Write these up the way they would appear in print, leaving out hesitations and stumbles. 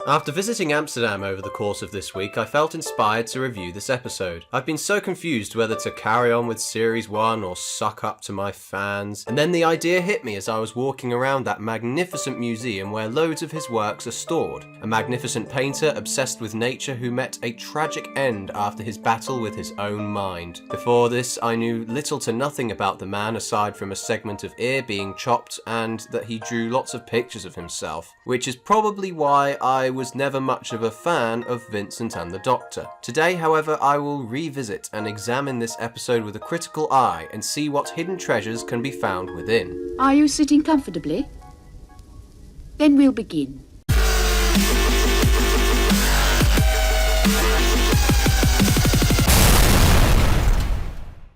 After visiting Amsterdam over the course of this week, I felt inspired to review this episode. I've been so confused whether to carry on with Series 1 or suck up to my fans, and then the idea hit me as I was walking around that magnificent museum where loads of his works are stored. A magnificent painter obsessed with nature who met a tragic end after his battle with his own mind. Before this, I knew little to nothing about the man aside from a segment of ear being chopped and that he drew lots of pictures of himself, which is probably why I was never much of a fan of Vincent and the Doctor. Today, however, I will revisit and examine this episode with a critical eye and see what hidden treasures can be found within. Are you sitting comfortably? Then we'll begin.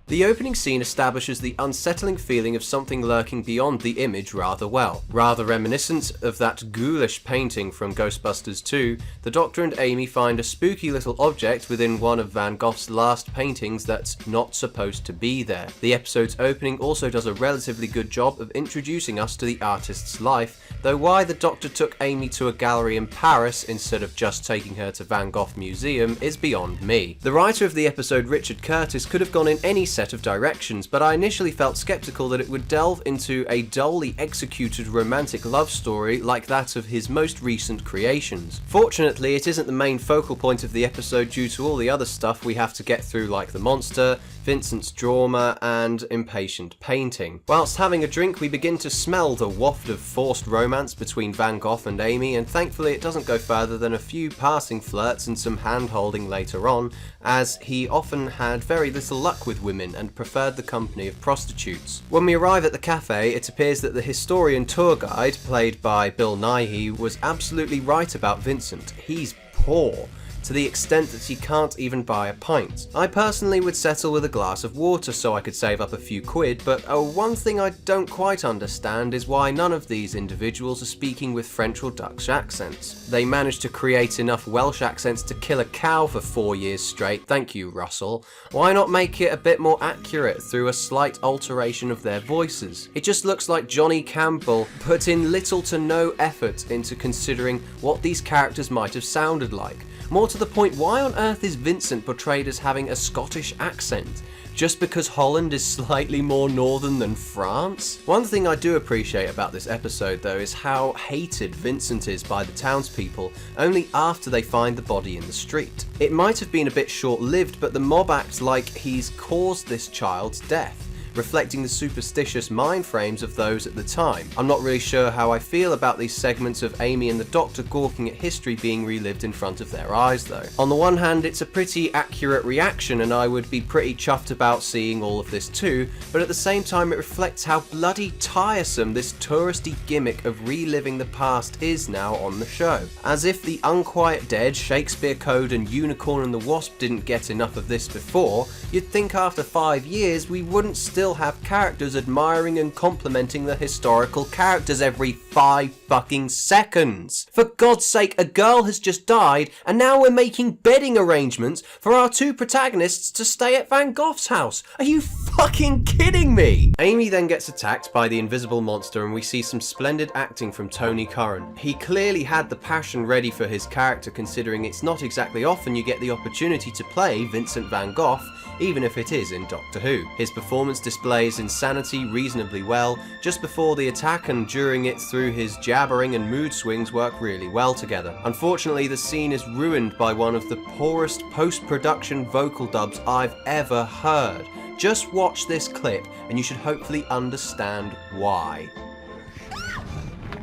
The opening scene establishes the unsettling feeling of something lurking beyond the image rather well. Rather reminiscent of that ghoulish painting from Ghostbusters 2, the Doctor and Amy find a spooky little object within one of Van Gogh's last paintings that's not supposed to be there. The episode's opening also does a relatively good job of introducing us to the artist's life, though why the Doctor took Amy to a gallery in Paris instead of just taking her to Van Gogh Museum is beyond me. The writer of the episode, Richard Curtis, could have gone in any set of directions, but I initially felt skeptical that it would delve into a dully executed romantic love story like that of his most recent creations. Fortunately, it isn't the main focal point of the episode due to all the other stuff we have to get through, like the monster, Vincent's drama, and impatient painting. Whilst having a drink, we begin to smell the waft of forced romance between Van Gogh and Amy, and thankfully it doesn't go further than a few passing flirts and some hand-holding later on, as he often had very little luck with women and preferred the company of prostitutes. When we arrive at the cafe, it appears that the historian tour guide, played by Bill Nighy, was absolutely right about Vincent. He's poor, to the extent that he can't even buy a pint. I personally would settle with a glass of water so I could save up a few quid, but one thing I don't quite understand is why none of these individuals are speaking with French or Dutch accents. They managed to create enough Welsh accents to kill a cow for 4 years straight, thank you Russell. Why not make it a bit more accurate through a slight alteration of their voices? It just looks like Johnny Campbell put in little to no effort into considering what these characters might have sounded like. More to the point, why on earth is Vincent portrayed as having a Scottish accent? Just because Holland is slightly more northern than France? One thing I do appreciate about this episode though is how hated Vincent is by the townspeople only after they find the body in the street. It might have been a bit short-lived, but the mob acts like he's caused this child's death, reflecting the superstitious mind frames of those at the time. I'm not really sure how I feel about these segments of Amy and the Doctor gawking at history being relived in front of their eyes though. On the one hand, it's a pretty accurate reaction and I would be pretty chuffed about seeing all of this too, but at the same time it reflects how bloody tiresome this touristy gimmick of reliving the past is now on the show. As if the Unquiet Dead, Shakespeare Code and Unicorn and the Wasp didn't get enough of this before, you'd think after 5 years we wouldn't still have characters admiring and complimenting the historical characters every 5 fucking seconds. For God's sake, a girl has just died and now we're making bedding arrangements for our 2 protagonists to stay at Van Gogh's house. Are you fucking kidding me? Amy then gets attacked by the invisible monster and we see some splendid acting from Tony Curran. He clearly had the passion ready for his character, considering it's not exactly often you get the opportunity to play Vincent van Gogh, even if it is in Doctor Who. His performance displays insanity reasonably well just before the attack, and during it through his jabbering and mood swings work really well together. Unfortunately, the scene is ruined by one of the poorest post-production vocal dubs I've ever heard. Just watch this clip and you should hopefully understand why.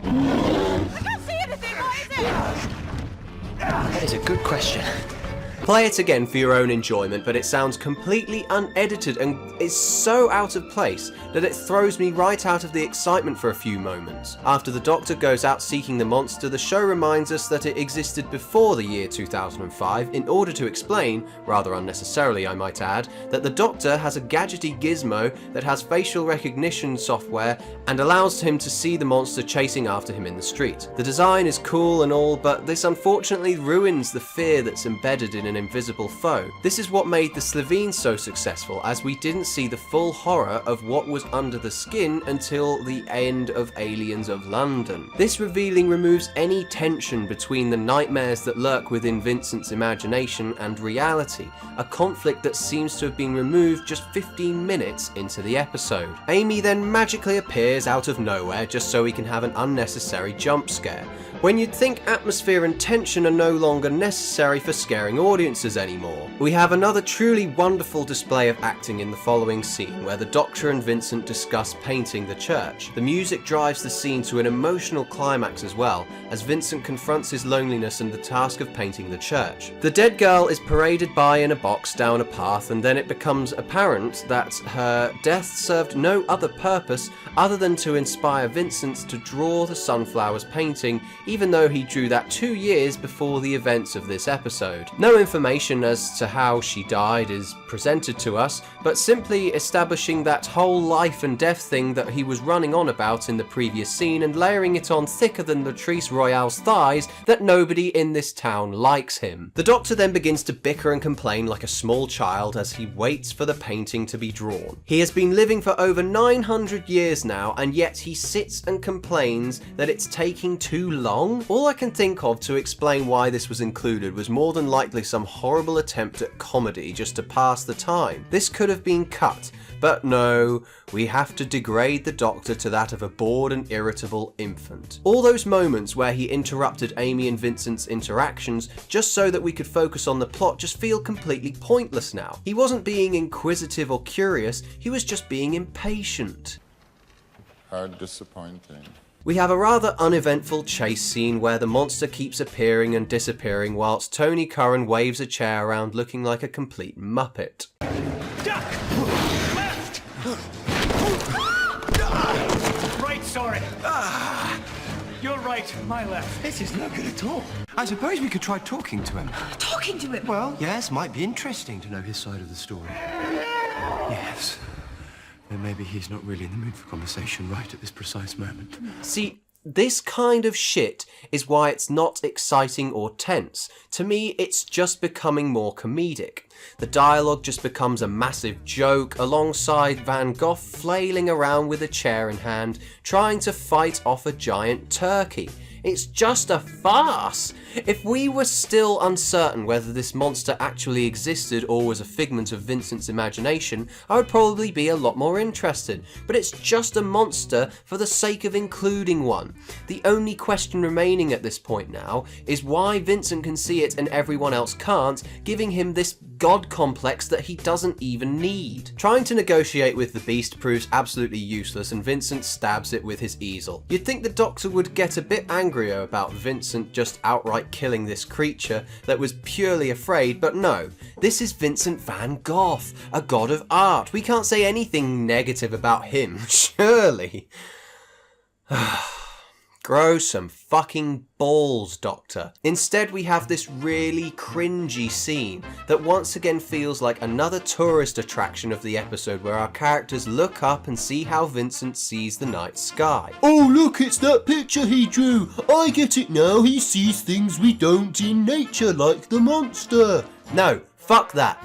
I can't see anything, what is it? That is a good question. Play it again for your own enjoyment, but it sounds completely unedited and is so out of place that it throws me right out of the excitement for a few moments. After the Doctor goes out seeking the monster, the show reminds us that it existed before the year 2005 in order to explain, rather unnecessarily I might add, that the Doctor has a gadgety gizmo that has facial recognition software and allows him to see the monster chasing after him in the street. The design is cool and all, but this unfortunately ruins the fear that's embedded in an invisible foe. This is what made the Slovene so successful, as we didn't see the full horror of what was under the skin until the end of Aliens of London. This revealing removes any tension between the nightmares that lurk within Vincent's imagination and reality, a conflict that seems to have been removed just 15 minutes into the episode. Amy then magically appears out of nowhere just so we can have an unnecessary jump scare, when you'd think atmosphere and tension are no longer necessary for scaring audiences anymore. We have another truly wonderful display of acting in the following scene, where the Doctor and Vincent discuss painting the church. The music drives the scene to an emotional climax as well, as Vincent confronts his loneliness and the task of painting the church. The dead girl is paraded by in a box down a path, and then it becomes apparent that her death served no other purpose other than to inspire Vincent to draw the sunflowers painting, even though he drew that 2 years before the events of this episode. No information as to how she died is presented to us, but simply establishing that whole life and death thing that he was running on about in the previous scene and layering it on thicker than Latrice Royale's thighs that nobody in this town likes him. The Doctor then begins to bicker and complain like a small child as he waits for the painting to be drawn. He has been living for over 900 years now, and yet he sits and complains that it's taking too long. All I can think of to explain why this was included was more than likely some horrible attempt at comedy just to pass the time. This could have been cut, but no, we have to degrade the Doctor to that of a bored and irritable infant. All those moments where he interrupted Amy and Vincent's interactions just so that we could focus on the plot just feel completely pointless now. He wasn't being inquisitive or curious, he was just being impatient. How disappointing. We have a rather uneventful chase scene where the monster keeps appearing and disappearing whilst Tony Curran waves a chair around looking like a complete muppet. Duck! Left! Right, sorry. You're right, my left. This is no good at all. I suppose we could try talking to him. Talking to him? Well, yes, might be interesting to know his side of the story. Yes. Then maybe he's not really in the mood for conversation right at this precise moment. See, this kind of shit is why it's not exciting or tense. To me, it's just becoming more comedic. The dialogue just becomes a massive joke alongside Van Gogh flailing around with a chair in hand, trying to fight off a giant turkey. It's just a farce. If we were still uncertain whether this monster actually existed or was a figment of Vincent's imagination, I would probably be a lot more interested. But it's just a monster for the sake of including one. The only question remaining at this point now is why Vincent can see it and everyone else can't, giving him this god complex that he doesn't even need. Trying to negotiate with the beast proves absolutely useless, and Vincent stabs it with his easel. You'd think the Doctor would get a bit angrier about Vincent just outright killing this creature that was purely afraid, but no, this is Vincent van Gogh, a god of art. We can't say anything negative about him, surely. Grow some fucking balls, Doctor. Instead, we have this really cringy scene that once again feels like another tourist attraction of the episode, where our characters look up and see how Vincent sees the night sky. Oh look, it's that picture he drew. I get it now, he sees things we don't in nature, like the monster. No, fuck that.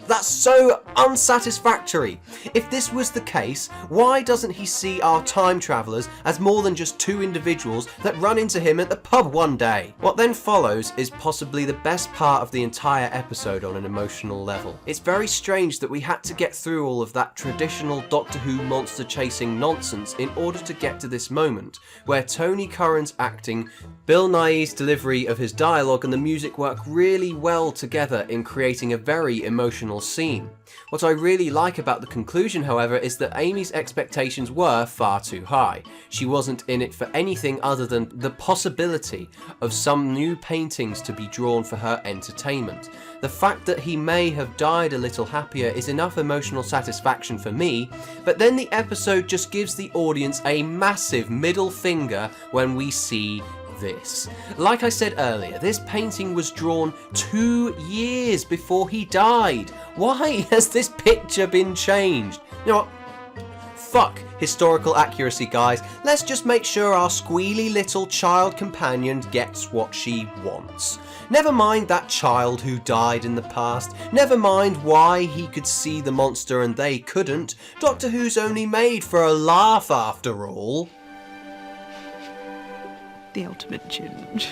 That's so unsatisfactory. If this was the case, why doesn't he see our time travellers as more than just two individuals that run into him at the pub one day? What then follows is possibly the best part of the entire episode on an emotional level. It's very strange that we had to get through all of that traditional Doctor Who monster chasing nonsense in order to get to this moment, where Tony Curran's acting, Bill Nighy's delivery of his dialogue and the music work really well together in creating a very emotional scene. What I really like about the conclusion, however, is that Amy's expectations were far too high. She wasn't in it for anything other than the possibility of some new paintings to be drawn for her entertainment. The fact that he may have died a little happier is enough emotional satisfaction for me, but then the episode just gives the audience a massive middle finger when we see this. Like I said earlier, this painting was drawn 2 years before he died. Why has this picture been changed? You know what? Fuck historical accuracy, guys. Let's just make sure our squealy little child companion gets what she wants. Never mind that child who died in the past. Never mind why he could see the monster and they couldn't. Doctor Who's only made for a laugh after all. The ultimate ginge.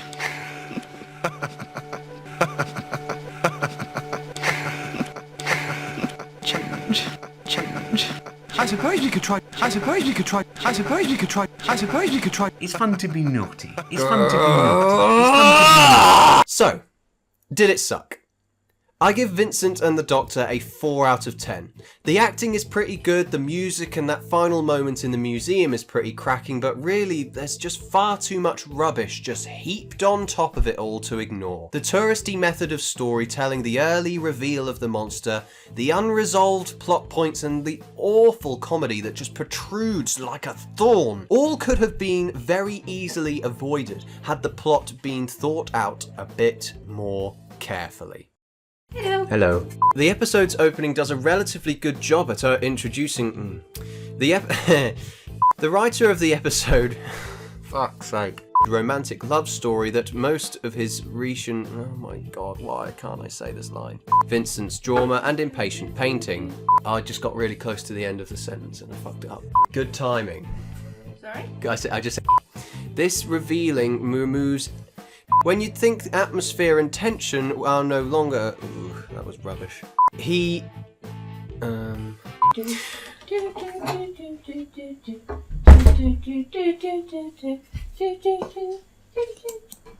Ginge. I suppose we could try. It's fun to be naughty. It's fun to be naughty. So, did it suck? I give Vincent and the Doctor a 4 out of 10. The acting is pretty good, the music and that final moment in the museum is pretty cracking, but really there's just far too much rubbish just heaped on top of it all to ignore. The touristy method of storytelling, the early reveal of the monster, the unresolved plot points and the awful comedy that just protrudes like a thorn, all could have been very easily avoided had the plot been thought out a bit more carefully. Hello. The episode's opening does a relatively good job at introducing the writer of the episode fuck's sake, romantic love story that most of his recent, oh my god, why can't I say this line? Vincent's drama and impatient painting. I just got really close to the end of the sentence and I fucked it up. Good timing. Sorry? I just said this revealing removes when you'd think the atmosphere and tension are no longer... Ooh, that was rubbish. He...